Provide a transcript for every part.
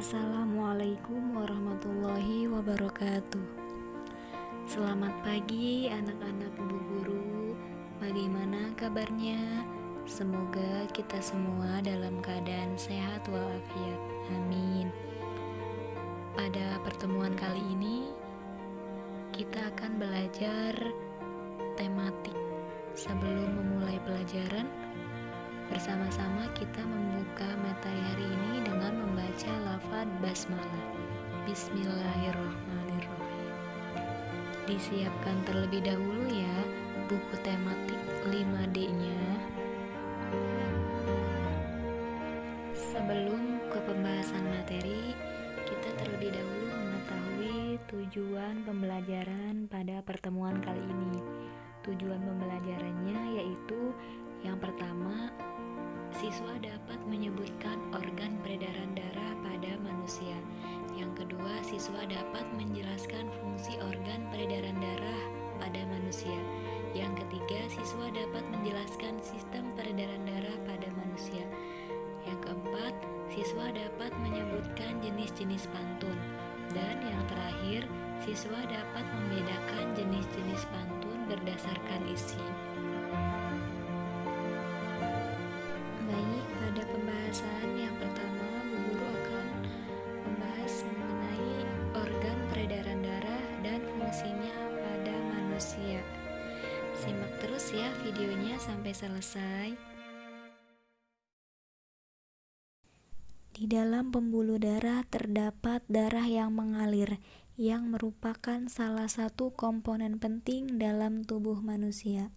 Assalamualaikum warahmatullahi wabarakatuh. Selamat pagi anak-anak ibu guru. Bagaimana kabarnya? Semoga kita semua dalam keadaan sehat walafiat. Amin. Pada pertemuan kali ini kita akan belajar tematik. Sebelum memulai pelajaran, bersama-sama kita membuka materi hari ini dengan membaca lafaz basmalah. Bismillahirrahmanirrahim. Disiapkan terlebih dahulu ya buku tematik 5D-nya. Sebelum ke pembahasan materi, kita terlebih dahulu mengetahui tujuan pembelajaran pada pertemuan kali ini. Tujuan pembelajarannya yaitu yang pertama, siswa dapat menyebutkan organ peredaran darah pada manusia. Yang kedua, siswa dapat menjelaskan fungsi organ peredaran darah pada manusia. Yang ketiga, siswa dapat menjelaskan sistem peredaran darah pada manusia. Yang keempat, siswa dapat menyebutkan jenis-jenis pantun. Dan yang terakhir, siswa dapat membedakan jenis-jenis pantun berdasarkan isi. Baik, pada pembahasan yang pertama, Bu Guru akan membahas mengenai organ peredaran darah dan fungsinya pada manusia. Simak terus ya videonya sampai selesai. Di dalam pembuluh darah terdapat darah yang mengalir, yang merupakan salah satu komponen penting dalam tubuh manusia.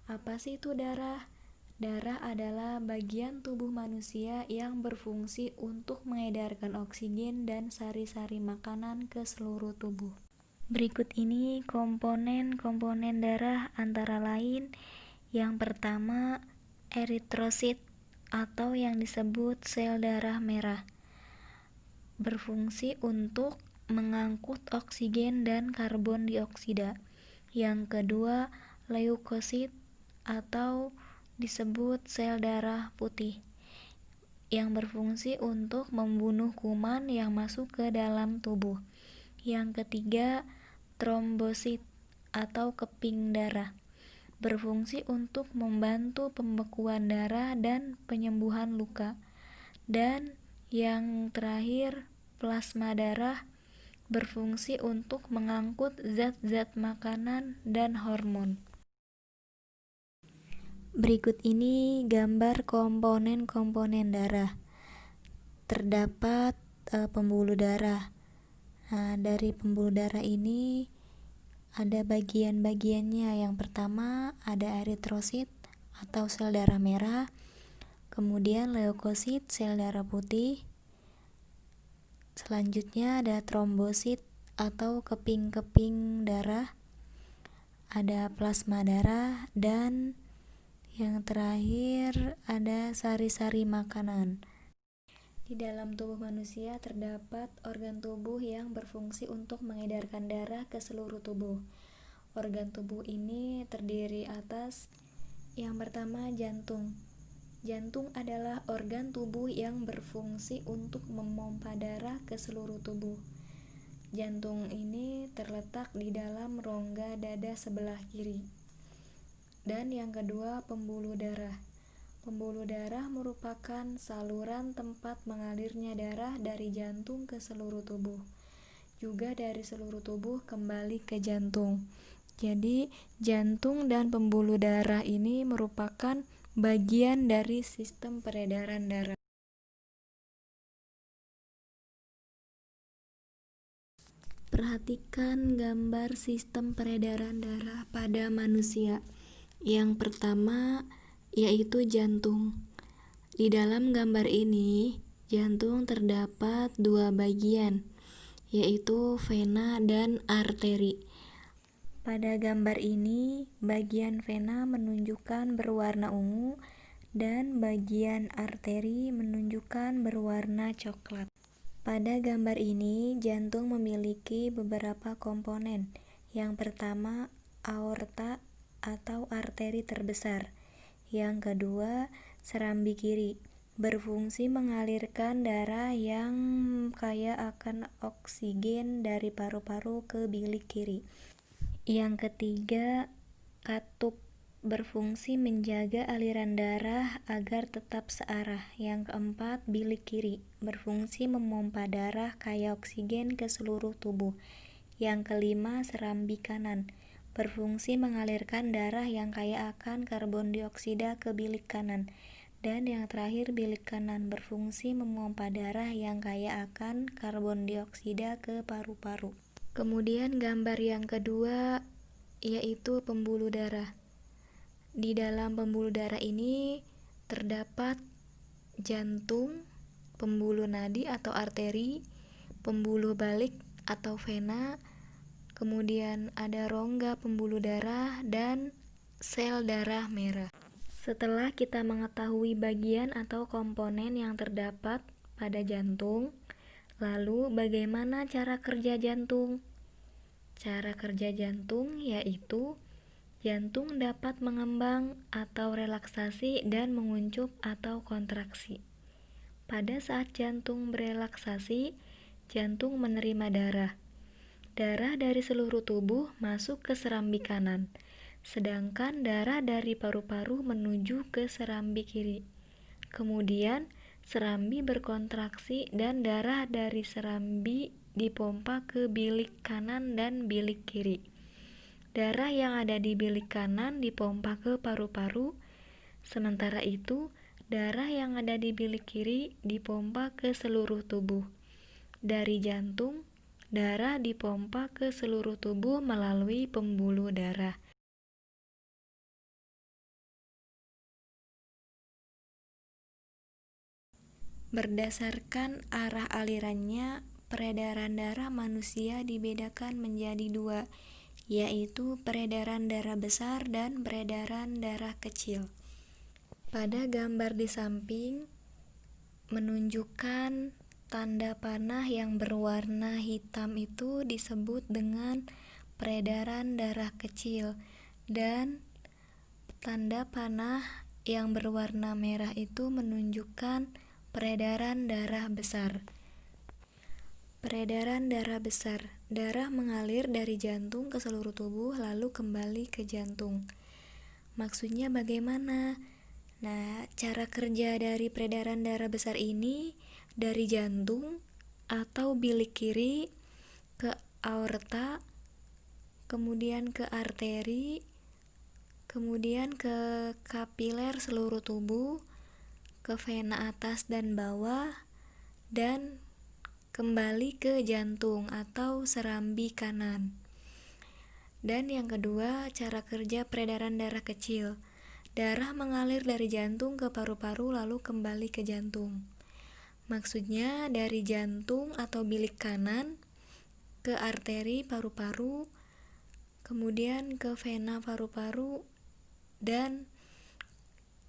Apa sih itu darah? Darah adalah bagian tubuh manusia yang berfungsi untuk mengedarkan oksigen dan sari-sari makanan ke seluruh tubuh. Berikut ini komponen-komponen darah antara lain. Yang pertama, eritrosit atau yang disebut sel darah merah, berfungsi untuk mengangkut oksigen dan karbon dioksida. Yang kedua, leukosit atau disebut sel darah putih, yang berfungsi untuk membunuh kuman yang masuk ke dalam tubuh. Yang ketiga, trombosit atau keping darah, berfungsi untuk membantu pembekuan darah dan penyembuhan luka. Dan yang terakhir, plasma darah, berfungsi untuk mengangkut zat-zat makanan dan hormon. Berikut ini gambar komponen-komponen darah. Terdapat pembuluh darah. Dari pembuluh darah ini ada bagian-bagiannya. Yang pertama ada eritrosit atau sel darah merah, kemudian leukosit, sel darah putih, selanjutnya ada trombosit atau keping-keping darah, ada plasma darah, dan yang terakhir ada sari-sari makanan. Di dalam tubuh manusia terdapat organ tubuh yang berfungsi untuk mengedarkan darah ke seluruh tubuh. Organ tubuh ini terdiri atas yang pertama jantung. Jantung adalah organ tubuh yang berfungsi untuk memompa darah ke seluruh tubuh. Jantung ini terletak di dalam rongga dada sebelah kiri. Dan yang kedua, pembuluh darah. Pembuluh darah merupakan saluran tempat mengalirnya darah dari jantung ke seluruh tubuh, juga dari seluruh tubuh kembali ke jantung. Jadi, jantung dan pembuluh darah ini merupakan bagian dari sistem peredaran darah. Perhatikan gambar sistem peredaran darah pada manusia. Yang pertama yaitu jantung. Di dalam gambar ini, jantung terdapat dua bagian, yaitu vena dan arteri. Pada gambar ini, bagian vena menunjukkan berwarna ungu dan bagian arteri menunjukkan berwarna coklat. Pada gambar ini, jantung memiliki beberapa komponen. Yang pertama, aorta atau arteri terbesar. Yang kedua, serambi kiri, berfungsi mengalirkan darah yang kaya akan oksigen dari paru-paru ke bilik kiri. Yang ketiga, katup berfungsi menjaga aliran darah agar tetap searah. Yang keempat, bilik kiri berfungsi memompa darah kaya oksigen ke seluruh tubuh. Yang kelima, serambi kanan berfungsi mengalirkan darah yang kaya akan karbon dioksida ke bilik kanan. Dan yang terakhir, bilik kanan berfungsi memompa darah yang kaya akan karbon dioksida ke paru-paru. Kemudian gambar yang kedua yaitu pembuluh darah. Di dalam pembuluh darah ini terdapat jantung, pembuluh nadi atau arteri, pembuluh balik atau vena, kemudian ada rongga pembuluh darah dan sel darah merah. Setelah kita mengetahui bagian atau komponen yang terdapat pada jantung, lalu bagaimana cara kerja jantung? Cara kerja jantung yaitu jantung dapat mengembang atau relaksasi dan menguncup atau kontraksi. Pada saat jantung berelaksasi, jantung menerima darah. Darah dari seluruh tubuh masuk ke serambi kanan, sedangkan darah dari paru-paru menuju ke serambi kiri. Kemudian, serambi berkontraksi dan darah dari serambi dipompa ke bilik kanan dan bilik kiri. Darah yang ada di bilik kanan dipompa ke paru-paru, sementara itu, darah yang ada di bilik kiri dipompa ke seluruh tubuh. Dari jantung, darah dipompa ke seluruh tubuh melalui pembuluh darah. Berdasarkan arah alirannya, peredaran darah manusia dibedakan menjadi dua, yaitu peredaran darah besar dan peredaran darah kecil. Pada gambar di samping menunjukkan tanda panah yang berwarna hitam itu disebut dengan peredaran darah kecil, dan tanda panah yang berwarna merah itu menunjukkan peredaran darah besar. Peredaran darah besar, darah mengalir dari jantung ke seluruh tubuh lalu kembali ke jantung. Maksudnya bagaimana? Nah, cara kerja dari peredaran darah besar ini dari jantung atau bilik kiri ke aorta, kemudian ke arteri, kemudian ke kapiler seluruh tubuh, ke vena atas dan bawah, dan kembali ke jantung atau serambi kanan. Dan yang kedua, cara kerja peredaran darah kecil. Darah mengalir dari jantung ke paru-paru lalu kembali ke jantung. Maksudnya dari jantung atau bilik kanan ke arteri paru-paru, kemudian ke vena paru-paru, dan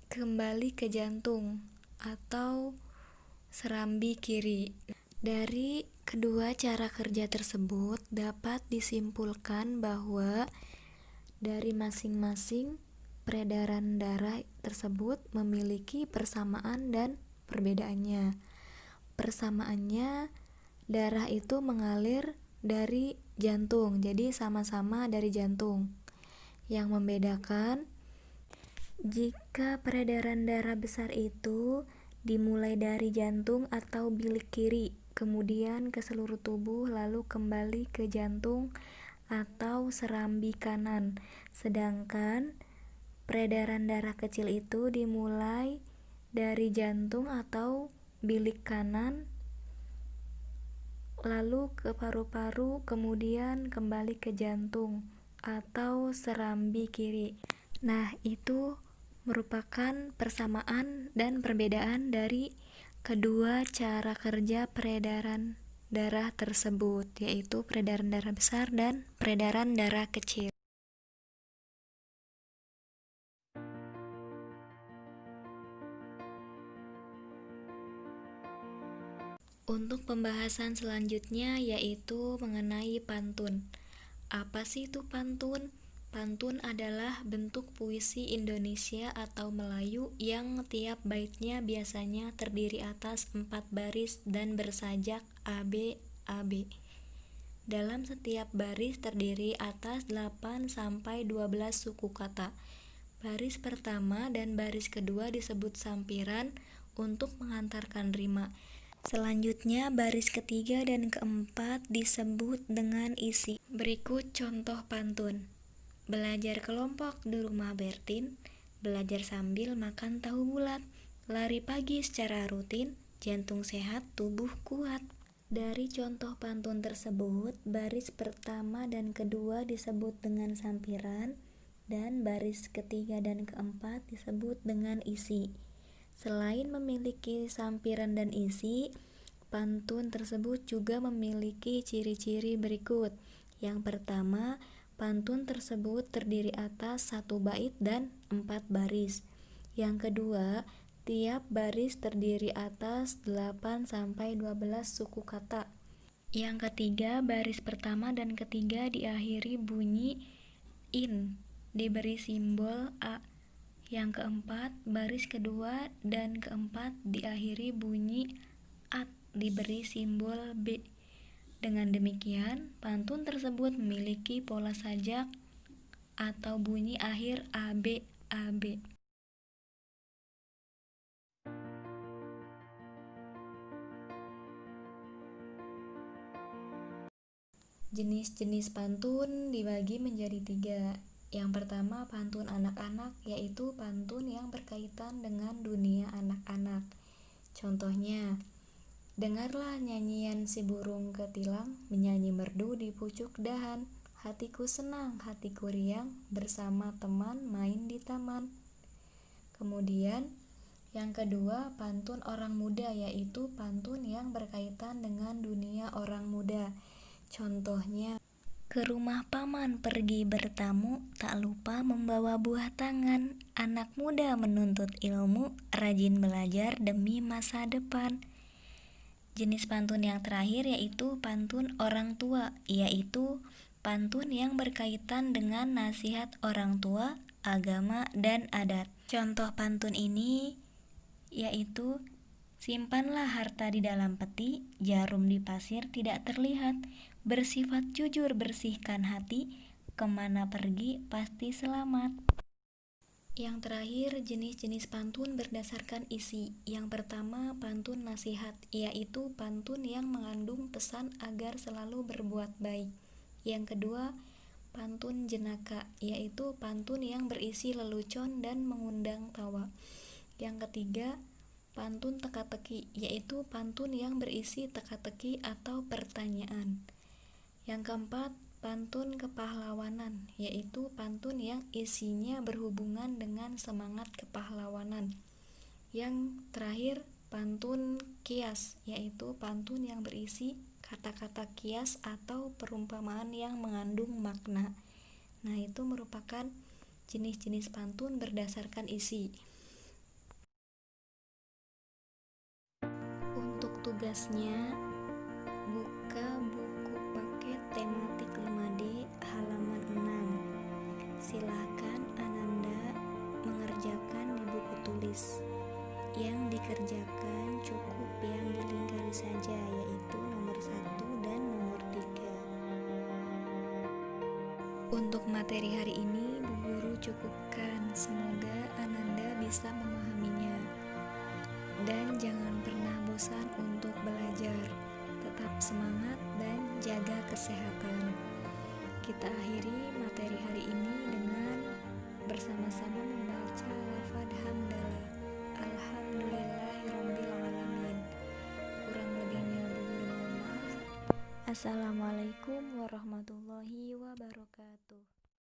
kembali ke jantung atau serambi kiri. Dari kedua cara kerja tersebut dapat disimpulkan bahwa dari masing-masing peredaran darah tersebut memiliki persamaan dan perbedaannya. Persamaannya, darah itu mengalir dari jantung, jadi sama-sama dari jantung. Yang membedakan, jika peredaran darah besar itu dimulai dari jantung atau bilik kiri, kemudian ke seluruh tubuh lalu kembali ke jantung atau serambi kanan, sedangkan peredaran darah kecil itu dimulai dari jantung atau bilik kanan, lalu ke paru-paru, kemudian kembali ke jantung atau serambi kiri. Nah, itu merupakan persamaan dan perbedaan dari kedua cara kerja peredaran darah tersebut, yaitu peredaran darah besar dan peredaran darah kecil. Untuk pembahasan selanjutnya yaitu mengenai pantun. Apa sih itu pantun? Pantun adalah bentuk puisi Indonesia atau Melayu yang tiap baitnya biasanya terdiri atas 4 baris dan bersajak AB. Dalam setiap baris terdiri atas 8 sampai 12 suku kata. Baris pertama dan baris kedua disebut sampiran untuk mengantarkan rima. Selanjutnya baris ketiga dan keempat disebut dengan isi. Berikut contoh pantun. Belajar kelompok di rumah Bertin, belajar sambil makan tahu bulat, lari pagi secara rutin, jantung sehat, tubuh kuat. Dari contoh pantun tersebut, baris pertama dan kedua disebut dengan sampiran, dan baris ketiga dan keempat disebut dengan isi. Selain memiliki sampiran dan isi, pantun tersebut juga memiliki ciri-ciri berikut. Yang pertama, pantun tersebut terdiri atas 1 bait dan 4 baris. Yang kedua, tiap baris terdiri atas 8 sampai 12 suku kata. Yang ketiga, baris pertama dan ketiga diakhiri bunyi in, diberi simbol A. Yang keempat, baris kedua dan keempat diakhiri bunyi at, diberi simbol B. Dengan demikian, pantun tersebut memiliki pola sajak atau bunyi akhir AB. Jenis-jenis pantun dibagi menjadi 3. Yang pertama, pantun anak-anak, yaitu pantun yang berkaitan dengan dunia anak-anak. Contohnya, dengarlah nyanyian si burung ketilang, menyanyi merdu di pucuk dahan. Hatiku senang, hatiku riang, bersama teman main di taman. Kemudian, yang kedua, pantun orang muda, yaitu pantun yang berkaitan dengan dunia orang muda. Contohnya, ke rumah paman pergi bertamu, tak lupa membawa buah tangan. Anak muda menuntut ilmu, rajin belajar demi masa depan. Jenis pantun yang terakhir yaitu pantun orang tua, yaitu pantun yang berkaitan dengan nasihat orang tua, agama, dan adat. Contoh pantun ini yaitu, simpanlah harta di dalam peti, jarum di pasir tidak terlihat, bersifat jujur bersihkan hati, kemana pergi pasti selamat. Yang terakhir, jenis-jenis pantun berdasarkan isi. Yang pertama, pantun nasihat, yaitu pantun yang mengandung pesan agar selalu berbuat baik. Yang kedua, pantun jenaka, yaitu pantun yang berisi lelucon dan mengundang tawa. Yang ketiga, pantun teka-teki, yaitu pantun yang berisi teka-teki atau pertanyaan. Yang keempat, pantun kepahlawanan, yaitu pantun yang isinya berhubungan dengan semangat kepahlawanan. Yang terakhir, pantun kias, yaitu pantun yang berisi kata-kata kias atau perumpamaan yang mengandung makna. Nah, itu merupakan jenis-jenis pantun berdasarkan isi. Untuk tugasnya, buka buku paket tematik 5D halaman 6. Silahkan Ananda mengerjakan di buku tulis. Yang dikerjakan cukup yang dilingkari saja, yaitu nomor 1 dan nomor 3. Untuk materi hari ini, Bu Guru cukupkan. Semoga Ananda bisa memahaminya. Dan jangan pernah bosan untuk belajar. Tetap semangat dan jaga kesehatan. Kita akhiri materi hari ini dengan bersama-sama membaca lafadz hamdalah. Alhamdulillahirabbil alamin. Kurang lebihnya Bu Guru mohon maaf. Assalamualaikum warahmatullahi wabarakatuh.